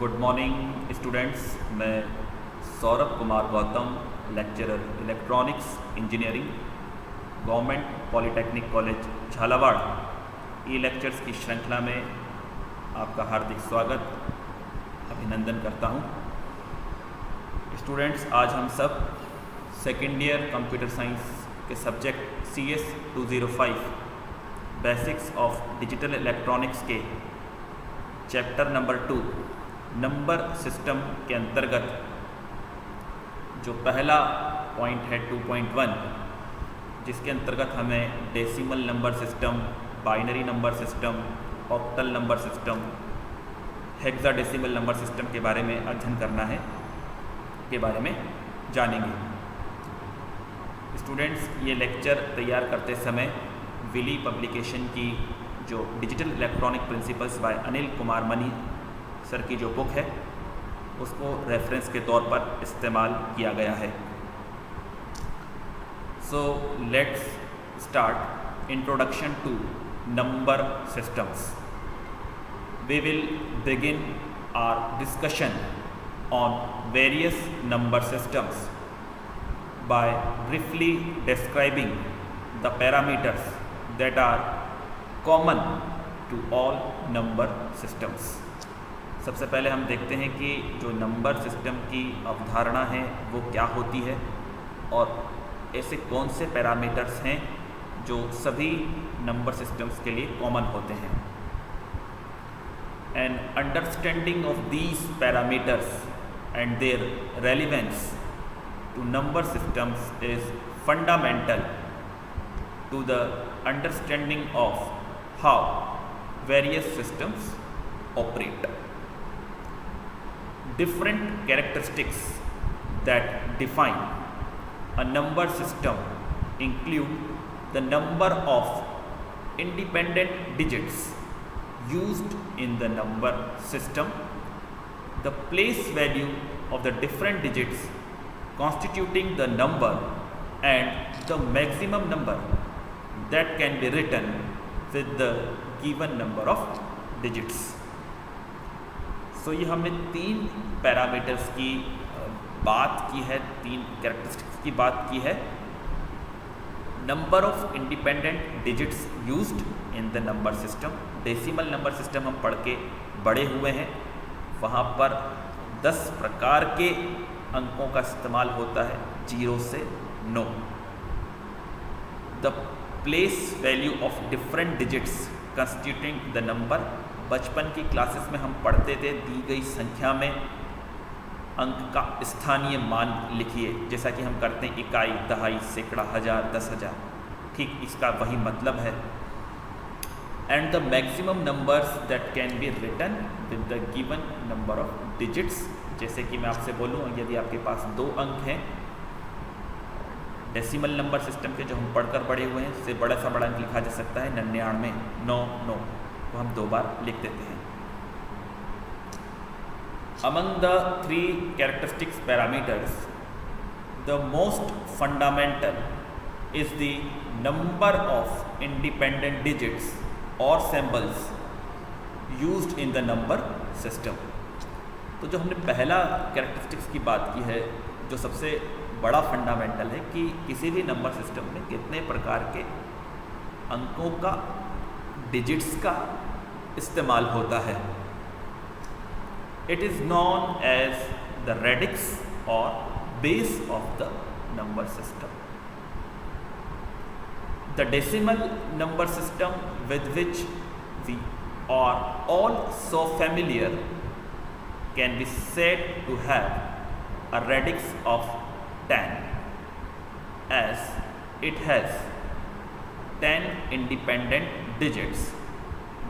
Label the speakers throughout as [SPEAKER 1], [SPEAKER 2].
[SPEAKER 1] Good morning students. मैं Saurabh Kumar Gautam, lecturer electronics engineering, government polytechnic college Jhalawar, e lectures की श्रृंखला में आपका हार्दिक स्वागत अभिनंदन करता हूं। स्टूडेंट्स, आज हम सब सेकेंड ईयर कंप्यूटर साइंस के subject CS 205 basics of digital electronics के चैप्टर नंबर 2 नंबर सिस्टम के अंतर्गत जो पहला पॉइंट है 2.1, जिसके अंतर्गत हमें decimal number system, binary number system, octal number system, hexadecimal number system के बारे में अध्ययन करना है, के बारे में जानेंगे। स्टूडेंट्स, ये लेक्चर तैयार करते समय विली पब्लिकेशन की जो digital electronic principles by Anil Kumar Maini sir की जो बुक है, उसको रेफरेंस के तौर पर इस्तेमाल किया गया है। So let's start introduction to number systems. We will begin our discussion on various number systems by briefly describing the parameters that are common to all number systems। सबसे पहले हम देखते हैं कि जो नंबर सिस्टम की अवधारणा है वो क्या होती है और ऐसे कौन से पैरामीटर्स हैं जो सभी नंबर सिस्टम्स के लिए कॉमन होते हैं। An understanding of these parameters and their relevance to number systems is fundamental to the understanding of how various systems operate. Different characteristics that define a number system include the number of independent digits used in the number system, the place value of the different digits constituting the number, and the maximum number that can be written with the given number of digits। So ये हमने 3 parameters की बात की है, 3 characteristics की बात की है। Number of independent digits used in the number system. Decimal number system हम पढ़ के बड़े हुए हैं, वहाँ पर 10 प्रकार के अंकों का इस्तेमाल होता है, 0 से 9। The place value of different digits constituting the number. बचपन की क्लासेस में हम पढ़ते थे, दी गई संख्या में अंक का स्थानीय मान लिखिए, जैसा कि हम करते हैं इकाई, दहाई, सैकड़ा, हजार, 10,000। ठीक इसका वही मतलब है। And the maximum numbers that can be written with the given number of digits. जैसे कि मैं आपसे बोलूँ, यदि आपके पास 2 अंक हैं डेसिमल नंबर सिस्टम के जो हम पढ़कर पढ़े हुए हैं, इससे बड़ा सा बड़ा अंक लिखा जा सकता है 99, 9 तो हम 2 बार लिख देते हैं। Among the 3 characteristics parameters, the most fundamental is the number of independent digits or symbols used in the number system। तो जो हमने पहला कैरेक्टरिस्टिक्स की बात की है, जो सबसे बड़ा फंडामेंटल है कि किसी भी नंबर सिस्टम में कितने प्रकार के अंकों का, डिजिट्स का इस्तेमाल होता है। It is known as the radix और base of the number system. The decimal number system with which we are all so familiar can be said to have a radix of 10, as it has 10 independent digits,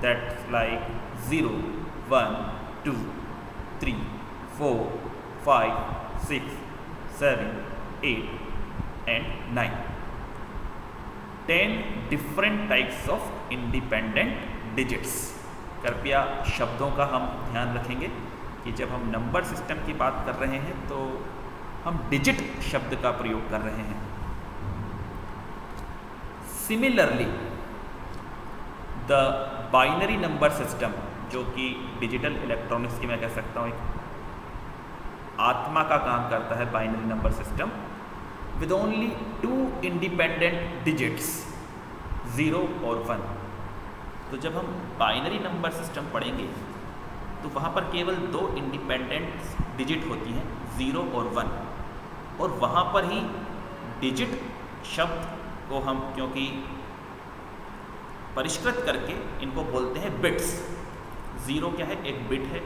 [SPEAKER 1] that's like 0, 1, 2, 3, 4, 5, 6, 7, 8 and 9। 10 different types of independent digits। कृपया शब्दों का हम ध्यान रखेंगे कि जब हम number system की बात कर रहे हैं तो हम डिजिट शब्द का प्रयोग कर रहे हैं। Similarly the binary number system जो कि डिजिटल इलेक्ट्रॉनिक्स की मैं कह सकता हूँ एक आत्मा का काम करता है, binary number system, with only 2 independent digits 0 और 1। तो जब हम बाइनरी नंबर सिस्टम पढ़ेंगे तो वहाँ पर केवल 2 इंडिपेंडेंट डिजिट होती हैं, 0 और 1, और वहाँ पर ही डिजिट शब्द को हम क्योंकि परिष्कृत करके इनको बोलते हैं बिट्स। 0 क्या है, एक बिट है,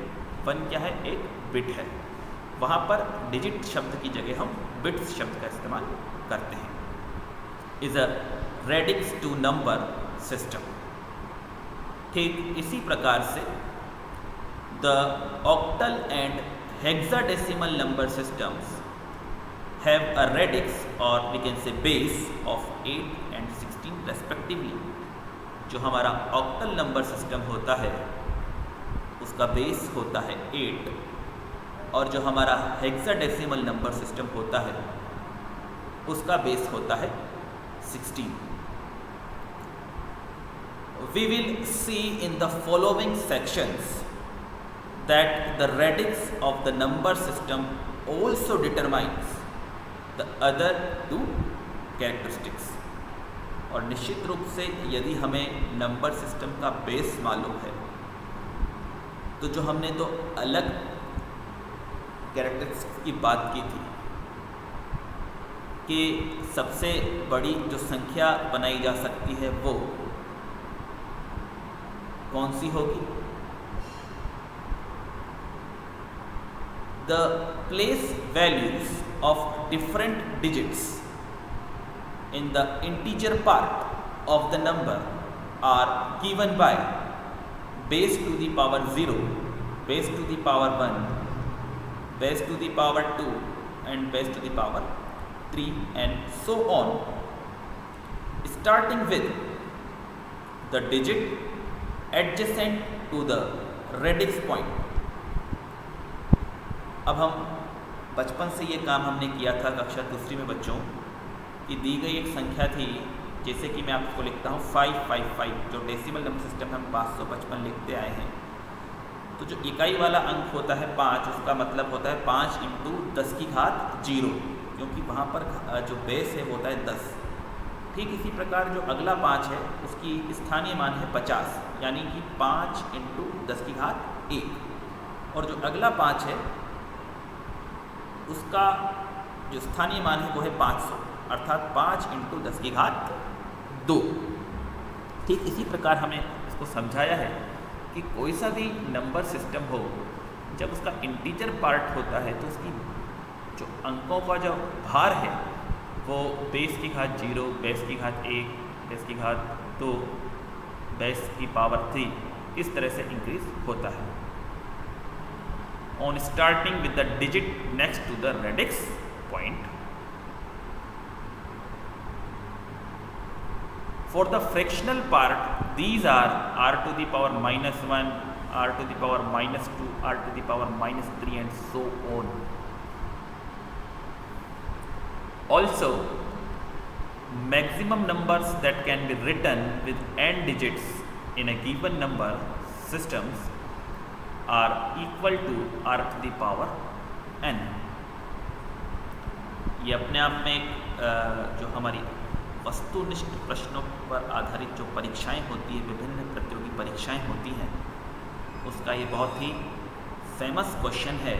[SPEAKER 1] 1 क्या है, एक बिट है। वहाँ पर डिजिट शब्द की जगह हम बिट्स शब्द का इस्तेमाल करते हैं। Is a radix two number system. ठीक इसी प्रकार से the octal and hexadecimal number systems have a radix or we can say base of 8 and 16 respectively। जो हमारा ऑक्टल नंबर सिस्टम होता है उसका बेस होता है 8, और जो हमारा हेक्साडेसिमल नंबर सिस्टम होता है उसका बेस होता है 16। We will see in the following sections that the radix of the number system also determines the other 2 characteristics। और निश्चित रूप से यदि हमें नंबर सिस्टम का बेस मालूम है तो जो हमने दो अलग कैरेक्टरिस्टिक्स की बात की थी कि सबसे बड़ी जो संख्या बनाई जा सकती है वो कौन सी होगी, the place values of different digits in the integer part of the number are given by base to the power 0, base to the power 1, base to the power 2 and base to the power 3 and so on, starting with the digit adjacent to the radix point। अब हम बचपन से ये काम हमने किया था कक्षा दूसरी में बच्चों कि दी गई एक संख्या थी, जैसे कि मैं आपको लिखता हूँ 555, जो डेसिमल नंबर सिस्टम में हम 555 लिखते आए हैं। तो जो इकाई वाला अंक होता है 5, उसका मतलब होता है 5 × 10 की घात 0, क्योंकि वहाँ पर जो बेस है वो होता है 10। ठीक इसी प्रकार जो अगला 5 है उसकी स्थानीय मान है 50, यानी कि 5 × 10 की घात 1, और जो अगला 5 है उसका जो स्थानीय मान है वो है 500, अर्थात 5 × 10 की घात 2। ठीक इसी प्रकार हमें इसको समझाया है कि कोई सा भी नंबर सिस्टम हो, जब उसका इंटीजर पार्ट होता है तो उसकी जो अंकों का जो भार है वो बेस की घात 0, बेस की घात 1, बेस की घात 2, बेस की पावर 3 इस तरह से इंक्रीज होता है on starting with the digit next to the radix point। For the fractional part, these are r to the power -1, r to the power -2, r to the power -3 and so on। Also, maximum numbers that can be written with n digits in a given number systems are equal to r to the power n। ये अपने आप में एक जो हमारी वस्तुनिष्ठ प्रश्नों पर आधारित जो परीक्षाएं होती है, विभिन्न प्रतियोगी परीक्षाएं होती हैं, उसका ये बहुत ही फेमस क्वेश्चन है।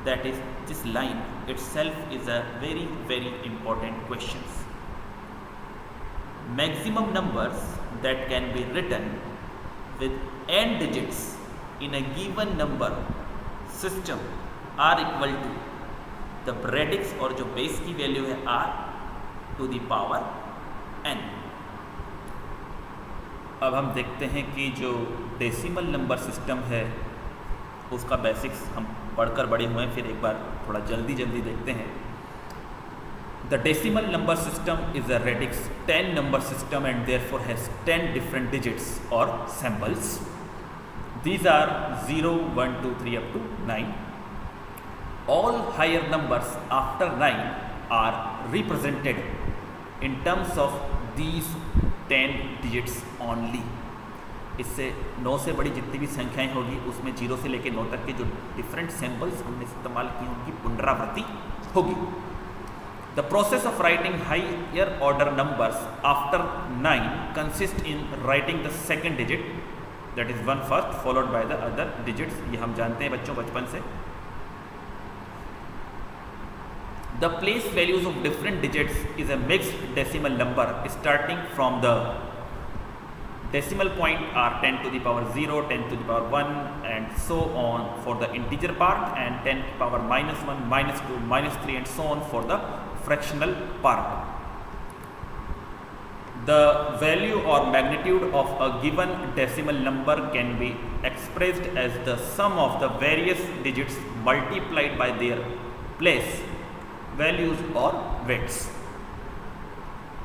[SPEAKER 1] That is this line itself is a very very important question। Maximum numbers that can be written with n digits in a given number system are equal to the radix और जो base की value है r to the power n। अब हम देखते हैं कि जो डेसिमल नंबर सिस्टम है उसका बेसिक्स हम पढ़कर बड़े हुए हैं, फिर एक बार थोड़ा जल्दी देखते हैं। The decimal number system is a radix 10 number system and therefore has 10 different digits or symbols। These are 0, 1, 2, 3 up to 9। All higher numbers after 9 are represented in terms of these 10 digits only। इससे 9 से बड़ी जितनी भी संख्याएं होगी उसमें 0 से लेकर 9 तक के जो डिफरेंट सिंबल्स हमने इस्तेमाल किए उनकी पुनरावृत्ति होगी। The process of writing higher order numbers after 9 consist in writing the second digit, that is 1 first followed by the other digits. ये हम जानते हैं बच्चों बचपन से। The place values of different digits is a mixed decimal number starting from the decimal point are 10 to the power 0, 10 to the power 1 and so on for the integer part, and 10 to the power -1, -2, -3 and so on for the fractional part. The value or magnitude of a given decimal number can be expressed as the sum of the various digits multiplied by their place values or weights.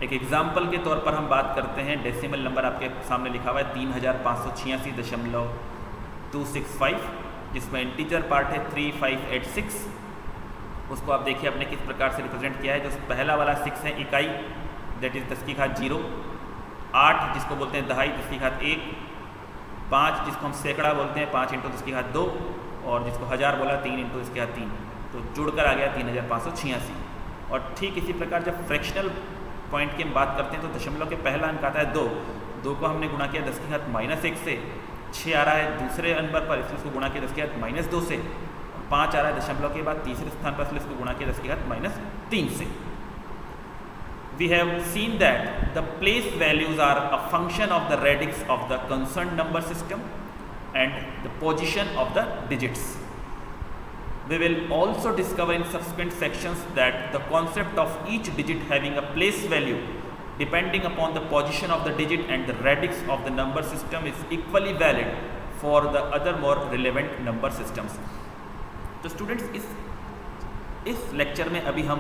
[SPEAKER 1] एक example के तौर पर हम बात करते हैं, decimal number आपके सामने लिखा हुआ है 3586.265, जिसमें इंटीजर पार्ट है 3586। उसको आप देखिए आपने किस प्रकार से रिप्रेजेंट किया है। जो पहला वाला 6 है इकाई, दैट इज 10 की घात 0, 8 जिसको बोलते हैं दहाई 10 की घात 1, 5 जिसको हम सैकड़ा बोलते हैं 5 × 10 की घात 2, और जिसको 1000 बोला 3 × 10 की घात 3, तो जुड़कर आ गया 3586। और ठीक इसी प्रकार जब फ्रैक्शनल पॉइंट की हम बात करते हैं तो दशमलव के पहला अंक आता है 2, 2 को हमने गुणा किया 10 की घात -1 से, 6 आ रहा है दूसरे नंबर पर इसलिए उसको गुणा किया 10 की घात -2 से, 5 आ रहा है दशमलव के बाद तीसरे स्थान पर इसलिए इसको गुणा किया 10 की घात -3 से। We have seen that the place values are a function of the radix of the concerned number system and the position of the digits. We will also discover in subsequent sections that the concept of each digit having a place value depending upon the position of the digit and the radix of the number system is equally valid for the other more relevant number systems. तो students इस lecture में अभी हम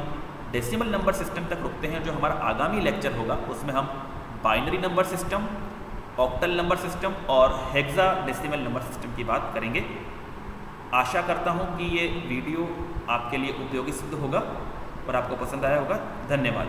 [SPEAKER 1] decimal number system तक रुकते हैं। जो हमारा आगामी लेक्चर होगा उसमें हम binary number system, octal number system और हेक्सा डेसिमल नंबर सिस्टम की बात करेंगे। आशा करता हूँ कि ये वीडियो आपके लिए उपयोगी सिद्ध होगा और आपको पसंद आया होगा। धन्यवाद।